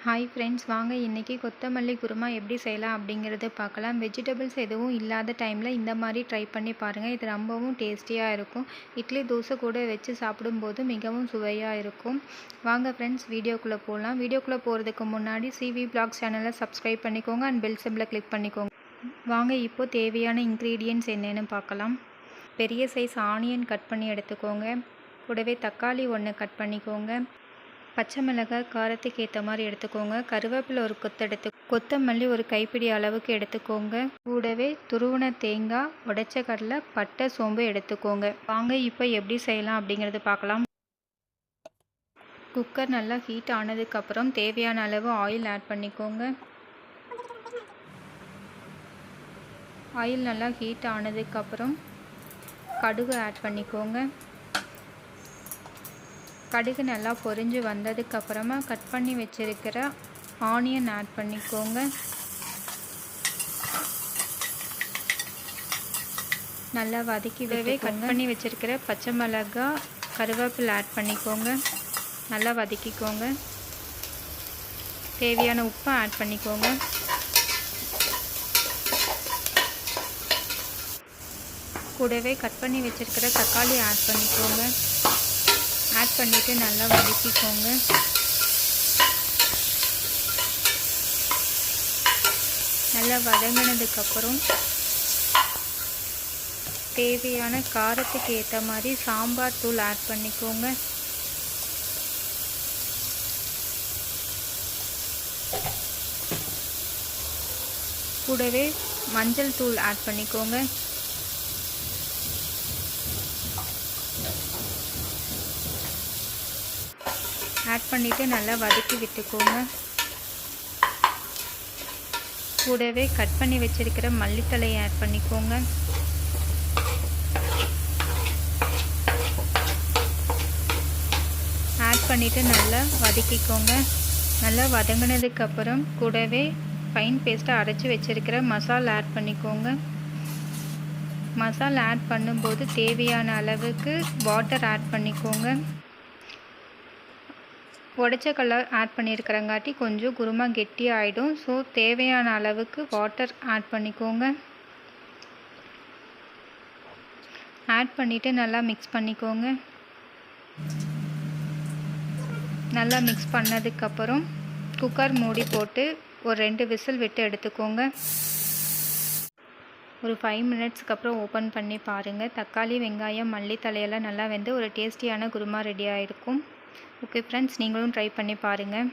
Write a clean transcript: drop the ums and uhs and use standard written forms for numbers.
Hi friends, வாங்க இன்றைக்கி கொத்தமல்லி குருமா எப்படி செய்யலாம் அப்படிங்கிறத பார்க்கலாம். வெஜிடபிள்ஸ் எதுவும் இல்லாத டைமில் இந்த மாதிரி ட்ரை பண்ணி பாருங்கள். இது ரொம்பவும் டேஸ்டியாக இருக்கும். இட்லி தோசை கூட வச்சு சாப்பிடும்போது மிகவும் சுவையாக இருக்கும். வாங்க ஃப்ரெண்ட்ஸ், வீடியோக்குள்ளே போகலாம். வீடியோக்குள்ளே போகிறதுக்கு முன்னாடி சிவி பிளாக்ஸ் சேனலை சப்ஸ்கிரைப் பண்ணிக்கோங்க அண்ட் பெல் சிம்பிளை கிளிக் பண்ணிக்கோங்க. வாங்க இப்போது தேவையான இன்க்ரீடியன்ட்ஸ் என்னென்னு பார்க்கலாம். பெரிய சைஸ் ஆனியன் கட் பண்ணி எடுத்துக்கோங்க. கூடவே தக்காளி 1 கட் பண்ணிக்கோங்க. பச்சை மிளகாய் காரத்துக்கு ஏற்ற மாதிரி எடுத்துக்கோங்க. கருவேப்பிலை ஒரு கொத்தமல்லி ஒரு கைப்பிடி அளவுக்கு எடுத்துக்கோங்க. கூடவே துருவன தேங்காய், உடைச்ச கடலை, பட்டை, சோம்பு எடுத்துக்கோங்க. வாங்க இப்போ எப்படி செய்யலாம் அப்படிங்கிறது பார்க்கலாம். குக்கர் நல்லா ஹீட் ஆனதுக்கப்புறம் தேவையான அளவு ஆயில் ஆட் பண்ணிக்கோங்க. ஆயில் நல்லா ஹீட் ஆனதுக்கப்புறம் கடுகு ஆட் பண்ணிக்கோங்க. கடுகு நல்லா பொரிஞ்சு வந்ததுக்கப்புறமா கட் பண்ணி வச்சுருக்கிற ஆனியன் ஆட் பண்ணிக்கோங்க. நல்லா வதக்கிடவே கட் பண்ணி வச்சுருக்கிற பச்சை மிளகாய், கருவேப்பிலை ஆட் பண்ணிக்கோங்க. நல்லா வதக்கிக்கோங்க. தேவையான உப்பை ஆட் பண்ணிக்கோங்க. கூடவே கட் பண்ணி வச்சுருக்கிற தக்காளி ஆட் பண்ணிக்கோங்க. ஆட் பண்ணிவிட்டு நல்லா வதக்கிக்கோங்க. நல்லா வதங்கினதுக்கப்புறம் தேவையான காரத்துக்கு ஏற்ற மாதிரி சாம்பார் தூள் ஆட் பண்ணிக்கோங்க. கூடவே மஞ்சள் தூள் ஆட் பண்ணிக்கோங்க. ஆட் பண்ணிவிட்டு நல்லா வதக்கி விட்டுக்கோங்க. கூடவே கட் பண்ணி வச்சுருக்கிற மல்லித்தழையை ஆட் பண்ணிக்கோங்க. ஆட் பண்ணிவிட்டு நல்லா வதக்கிக்கோங்க. நல்லா வதங்கினதுக்கப்புறம் கூடவே ஃபைன் பேஸ்ட்டாக அரைச்சி வச்சுருக்கிற மசாலா ஆட் பண்ணிக்கோங்க. மசாலா ஆட் பண்ணும்போது தேவையான அளவுக்கு வாட்டர் ஆட் பண்ணிக்கோங்க. உடைச்ச கடலை ஆட் பண்ணியிருக்கிறங்காட்டி கொஞ்சம் குருமா கெட்டியாக ஆகிடும். ஸோ தேவையான அளவுக்கு வாட்டர் ஆட் பண்ணிக்கோங்க. ஆட் பண்ணிவிட்டு நல்லா மிக்ஸ் பண்ணிக்கோங்க. நல்லா மிக்ஸ் பண்ணதுக்கப்புறம் குக்கர் மூடி போட்டு ஒரு 2 விசில் விட்டு எடுத்துக்கோங்க. ஒரு 5 மினிட்ஸ்க்கு அப்புறம் ஓப்பன் பண்ணி பாருங்கள். தக்காளி, வெங்காயம், மல்லித்தழையெல்லாம் நல்லா வெந்து ஒரு டேஸ்டியான குருமா ரெடி ஆகிருக்கும். ஓகே ஃப்ரெண்ட்ஸ், நீங்களும் ட்ரை பண்ணி பாருங்கள்.